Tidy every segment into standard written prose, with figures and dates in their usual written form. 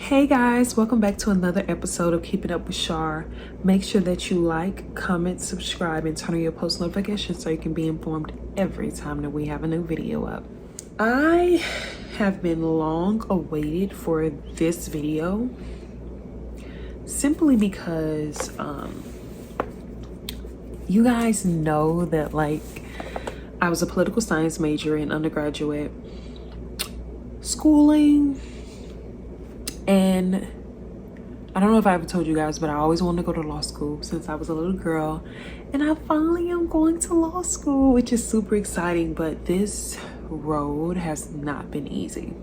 Hey guys, welcome back to another episode of Keeping Up with Char. Make sure that you like, comment, subscribe, and turn on your post notifications so you can be informed every time that we have a new video up. I have been long awaited for this video simply because you guys know that I was a political science major in undergraduate schooling. And I don't know if I ever told you guys, but I always wanted to go to law school since I was a little girl. And I finally am going to law school, which is super exciting. But this road has not been easy.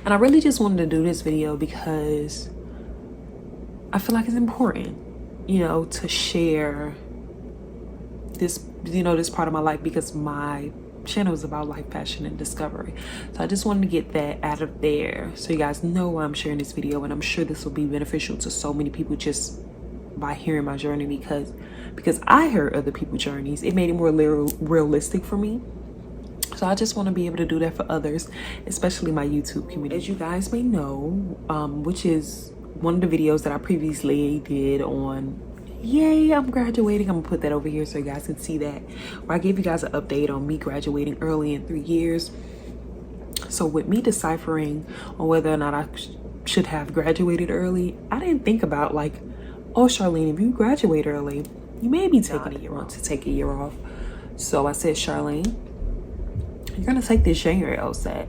And I really just wanted to do this video because I feel like it's important, to share this, this part of my life, because my channel is about life, passion, and discovery. So I just wanted to get that out of there so you guys know why I'm sharing this video, and I'm sure this will be beneficial to so many people just by hearing my journey, because I heard other people's journeys. It made it more realistic for me. So I just want to be able to do that for others, especially my YouTube community. As you guys may know, which is one of the videos that I previously did on Yay, I'm graduating. I'm gonna put that over here so you guys can see that, where I gave you guys an update on me graduating early in 3 years. So with me deciphering on whether or not I should have graduated early, I didn't think about oh, Charlene, if you graduate early, you may be taking a year off to take a year off. So I said, Charlene, you're gonna take this January LSAT.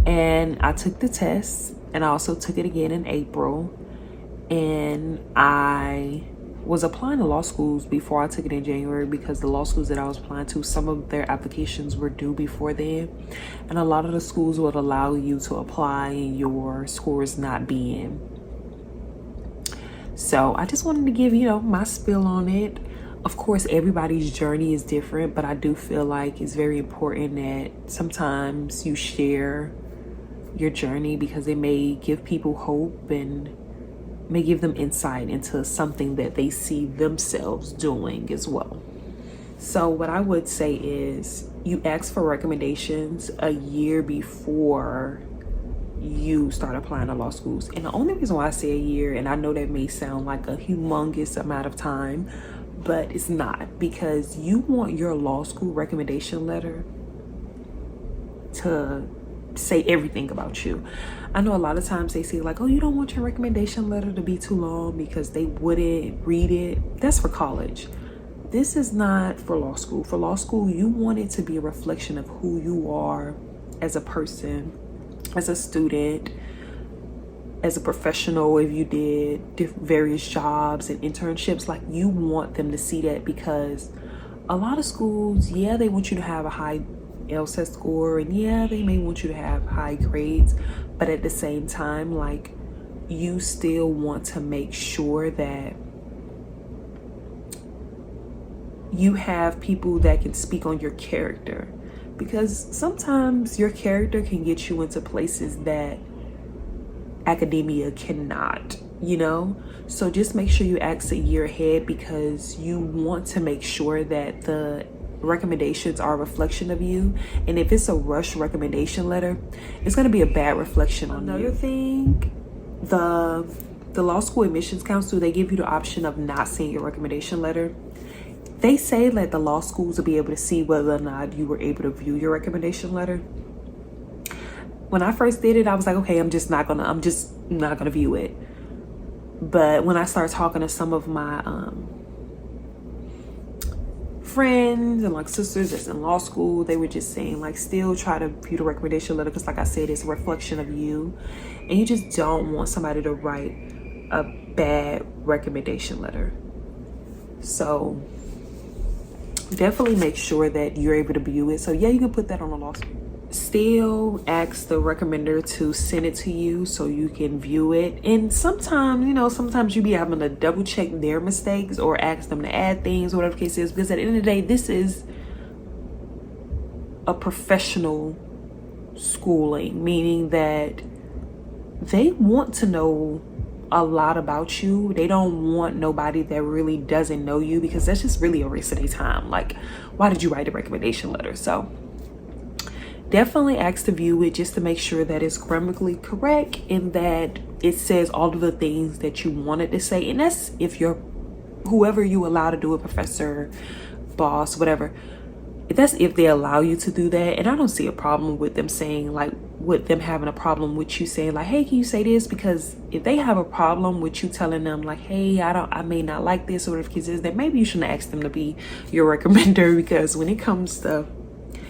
And I took the test, and I also took it again in April. And I was applying to law schools before I took it in January, because the law schools that I was applying to, some of their applications were due before then, and a lot of the schools would allow you to apply and your scores not be in. So I just wanted to give my spill on it. Of course, everybody's journey is different, but I do feel like it's very important that sometimes you share your journey, because it may give people hope and may give them insight into something that they see themselves doing as well. So what I would say is, you ask for recommendations a year before you start applying to law schools. And the only reason why I say a year, and I know that may sound like a humongous amount of time, but it's not, because you want your law school recommendation letter to say everything about you. I know a lot of times they say oh, you don't want your recommendation letter to be too long because they wouldn't read it. That's for college. This is not for law school. For law school, you want it to be a reflection of who you are as a person, as a student, as a professional. If you did various jobs and internships, you want them to see that, because a lot of schools, yeah, they want you to have a high LSAT score, and yeah, they may want you to have high grades, but at the same time, you still want to make sure that you have people that can speak on your character, because sometimes your character can get you into places that academia cannot, so just make sure you ask a year ahead, because you want to make sure that the recommendations are a reflection of you. And if it's a rush recommendation letter, it's going to be a bad reflection on you. Another thing, the law school admissions council, they give you the option of not seeing your recommendation letter. They say that the law schools will be able to see whether or not you were able to view your recommendation letter. When I first did it, I was like, okay, I'm just not gonna view it. But when I started talking to some of my friends and sisters that's in law school, they were just saying still try to view the recommendation letter, because I said, it's a reflection of you, and you just don't want somebody to write a bad recommendation letter. So definitely make sure that you're able to view it. So yeah, you can put that on the law school. Still ask the recommender to send it to you so you can view it. And sometimes, sometimes you be having to double check their mistakes or ask them to add things, whatever the case is, because at the end of the day, this is a professional schooling, meaning that they want to know a lot about you. They don't want nobody that really doesn't know you, because that's just really a waste of their time. Why did you write a recommendation letter? So definitely ask to view it just to make sure that it's grammatically correct and that it says all of the things that you wanted to say. And that's if you're whoever you allow to do it, professor, boss, whatever, that's if they allow you to do that. And I don't see a problem with them saying, like, with them having a problem with you saying like, hey, can you say this? Because if they have a problem with you telling them like, hey, I may not like this, or if kids is, then maybe you shouldn't ask them to be your recommender, because when it comes to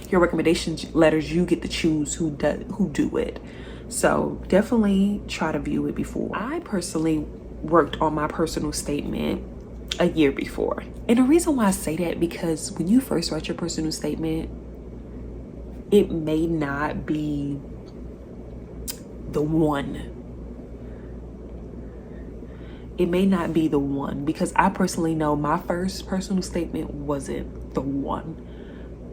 your recommendation letters, you get to choose who do it. So definitely try to view it before. I personally worked on my personal statement a year before. And the reason why I say that, because when you first write your personal statement, it may not be the one. It may not be the one, because I personally know my first personal statement wasn't the one.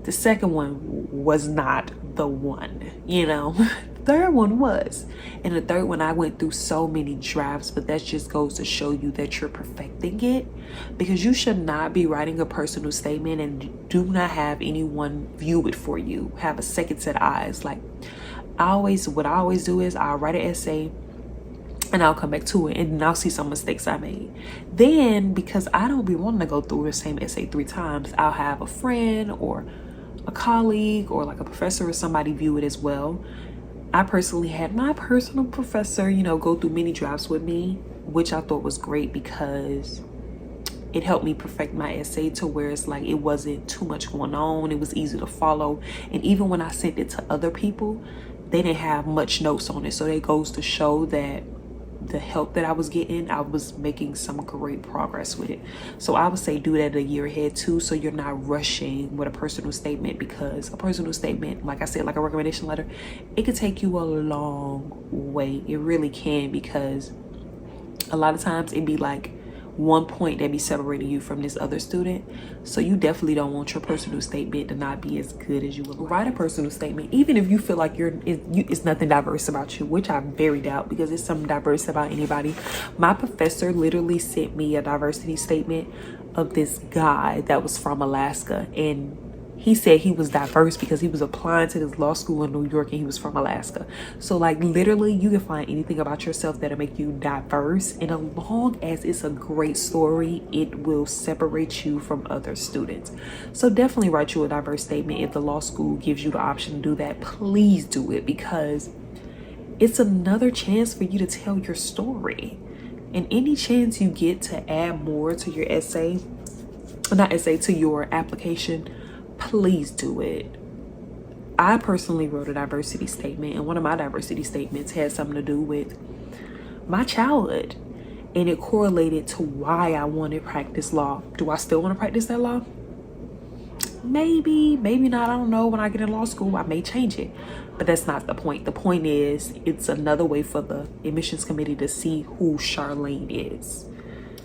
The second one was not the one, you know. Third one was. And the third one, I went through so many drafts, but that just goes to show you that you're perfecting it, because you should not be writing a personal statement and do not have anyone view it for you, have a second set of eyes. Like what I always do is I'll write an essay and I'll come back to it, and then I'll see some mistakes I made. Then, because I don't be wanting to go through the same essay 3 times, I'll have a friend or a colleague or like a professor or somebody view it as well. I personally had my personal professor, you know, go through many drafts with me, which I thought was great because it helped me perfect my essay to where it's like it wasn't too much going on. It was easy to follow. And even when I sent it to other people, they didn't have much notes on it. So that goes to show that the help that I was getting, I was making some great progress with it. So I would say do that a year ahead too, so you're not rushing with a personal statement, because a personal statement, like I said, like a recommendation letter, it could take you a long way. It really can, because a lot of times it'd be like one point that be separating you from this other student. So you definitely don't want your personal statement to not be as good as you would like. Write a personal statement, even if you feel like it's nothing diverse about you, which I very doubt, because it's something diverse about anybody. My professor literally sent me a diversity statement of this guy that was from Alaska, and he said he was diverse because he was applying to this law school in New York and he was from Alaska. So like literally you can find anything about yourself that'll make you diverse, and as long as it's a great story, it will separate you from other students. So definitely write you a diverse statement. If the law school gives you the option to do that, please do it, because it's another chance for you to tell your story. And any chance you get to add more to your essay, not essay, to your application, please do it. I personally wrote a diversity statement, and one of my diversity statements had something to do with my childhood, and it correlated to why I wanted to practice law. Do I still want to practice that law? Maybe, maybe not. I don't know. When I get in law school, I may change it, but that's not the point. The point is, it's another way for the admissions committee to see who Charlene is.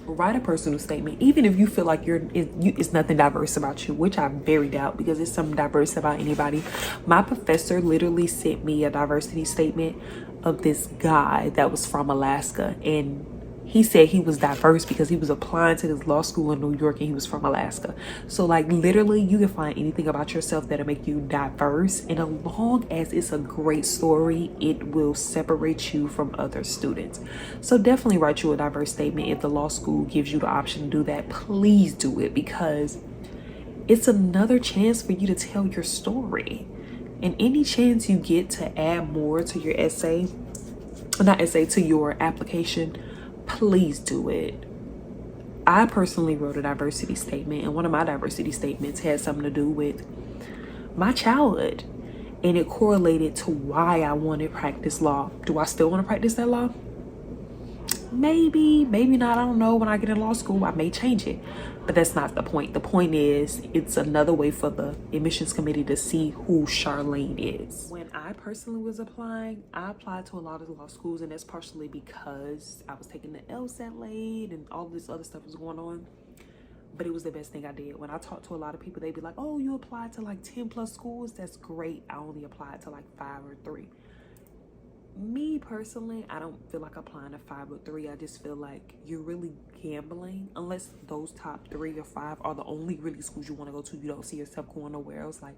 Write a personal statement, even if you feel like it's nothing diverse about you, which I very doubt, because it's something diverse about anybody. My professor literally sent me a diversity statement of this guy that was from Alaska, and he said he was diverse because he was applying to this law school in New York and he was from Alaska. So like literally you can find anything about yourself that'll make you diverse, and as long as it's a great story, it will separate you from other students. So definitely write you a diverse statement. If the law school gives you the option to do that, please do it, because it's another chance for you to tell your story. And any chance you get to add more to your essay, not essay, to your application, please do it. I personally wrote a diversity statement, and one of my diversity statements had something to do with my childhood, and it correlated to why I wanted to practice law. Do I still want to practice that law? Maybe, maybe not. I don't know. When I get in law school, I may change it, but that's not the point. The point is, it's another way for the admissions committee to see who Charlene is. When I personally was applying, I applied to a lot of law schools, and that's partially because I was taking the LSAT late and all this other stuff was going on. But it was the best thing I did. When I talked to a lot of people, they'd be like, oh, you applied to like 10 plus schools? That's great. I only applied to like 5 or 3. Me personally, I don't feel like applying to 5 or 3. I just feel like you're really gambling, unless those top 3 or 5 are the only really schools you want to go to. You don't see yourself going nowhere else. Like,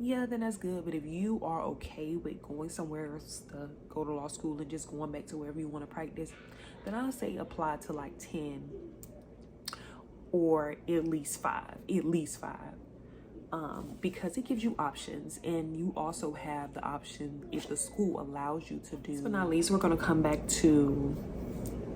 yeah, then that's good. But if you are okay with going somewhere else to go to law school and just going back to wherever you want to practice, then I'll say apply to like 10 or at least five. Because it gives you options, and you also have the option if the school allows you to do. But not least, we're going to come back to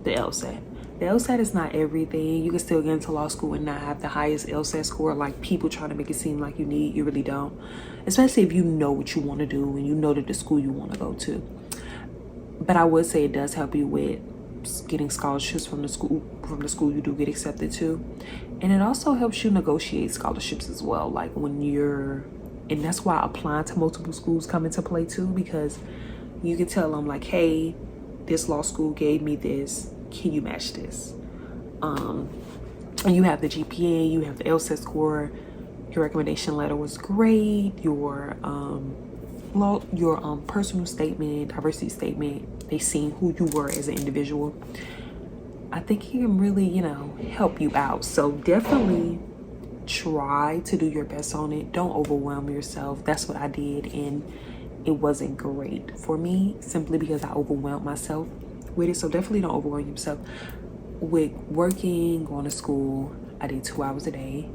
the LSAT. The LSAT is not everything. You can still get into law school and not have the highest LSAT score. Like people try to make it seem like you really don't. Especially if you know what you want to do and you know that the school you want to go to. But I would say it does help you with getting scholarships from the school you do get accepted to. And it also helps you negotiate scholarships as well. Like when and that's why applying to multiple schools come into play too, because you can tell them like, hey, this law school gave me this, can you match this? And you have the GPA, you have the LSAT score, your recommendation letter was great, your personal statement, diversity statement, they seen who you were as an individual. I think he can really, help you out. So definitely try to do your best on it. Don't overwhelm yourself. That's what I did, and it wasn't great for me simply because I overwhelmed myself with it. So definitely don't overwhelm yourself. With working, going to school, I did 2 hours a day.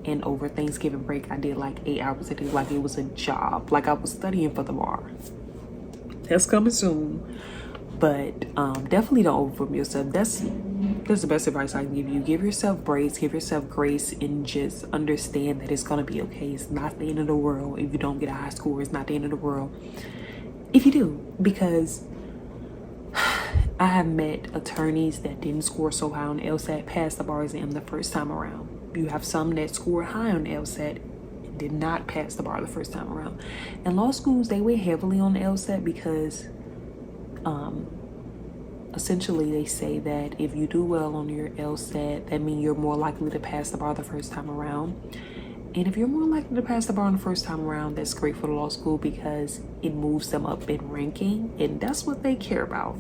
And over Thanksgiving break, I did like 8 hours a day, like it was a job. Like I was studying for the bar. That's coming soon. But definitely don't overwhelm yourself. That's the best advice I can give you. Give yourself breaks, give yourself grace, and just understand that it's gonna be okay. It's not the end of the world if you don't get a high score. It's not the end of the world if you do, because I have met attorneys that didn't score so high on the LSAT, passed the bar exam the first time around. You have some that scored high on the LSAT and did not pass the bar the first time around. And law schools, they weigh heavily on the LSAT because essentially they say that if you do well on your LSAT, that means you're more likely to pass the bar the first time around. And if you're more likely to pass the bar on the first time around, that's great for the law school because it moves them up in ranking, and that's what they care about.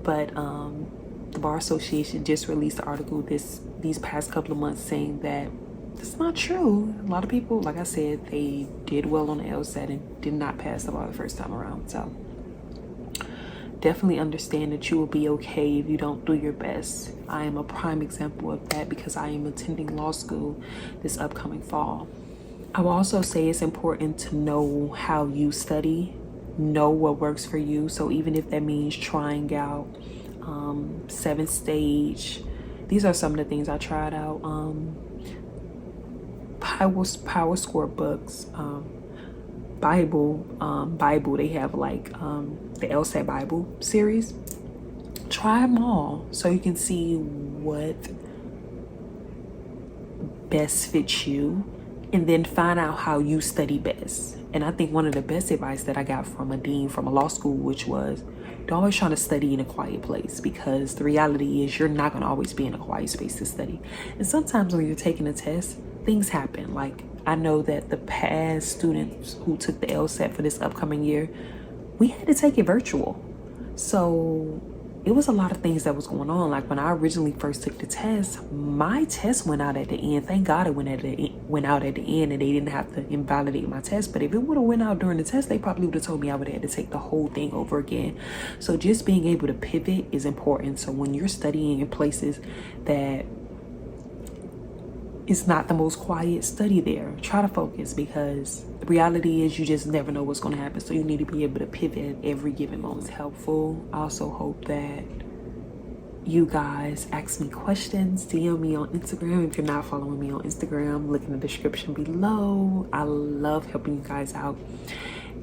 But the Bar Association just released an article these past couple of months saying that that's not true. A lot of people, like I said, they did well on the LSAT and did not pass the bar the first time around. So definitely understand that you will be okay if you don't do your best. I am a prime example of that because I am attending law school this upcoming fall. I will also say it's important to know how you study, know what works for you. So even if that means trying out 7 stage, these are some of the things I tried out. Power Score books, Bible, they have like the LSAT Bible series. Try them all so you can see what best fits you, and then find out how you study best. And I think one of the best advice that I got from a dean from a law school, which was, don't always try to study in a quiet place, because the reality is you're not going to always be in a quiet space to study. And sometimes when you're taking a test, things happen. Like I know that the past students who took the LSAT for this upcoming year, we had to take it virtual. So it was a lot of things that was going on. Like when I originally first took the test, my test went out at the end. Thank God it went out at the end and they didn't have to invalidate my test. But if it would have went out during the test, they probably would have told me I would have had to take the whole thing over again. So just being able to pivot is important. So when you're studying in places that it's not the most quiet, study there. Try to focus, because the reality is you just never know what's going to happen. So you need to be able to pivot at every given moment. It's helpful. I also hope that you guys ask me questions, DM me on Instagram. If you're not following me on Instagram, look in the description below. I love helping you guys out,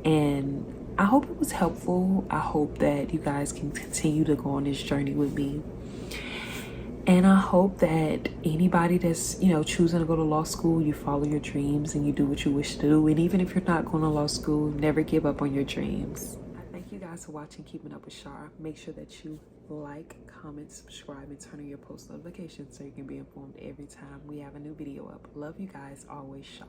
and I hope it was helpful. I hope that you guys can continue to go on this journey with me. And I hope that anybody that's, choosing to go to law school, you follow your dreams and you do what you wish to do. And even if you're not going to law school, never give up on your dreams. I thank you guys for watching Keeping Up with Char. Make sure that you like, comment, subscribe, and turn on your post notifications so you can be informed every time we have a new video up. Love you guys. Always, Char.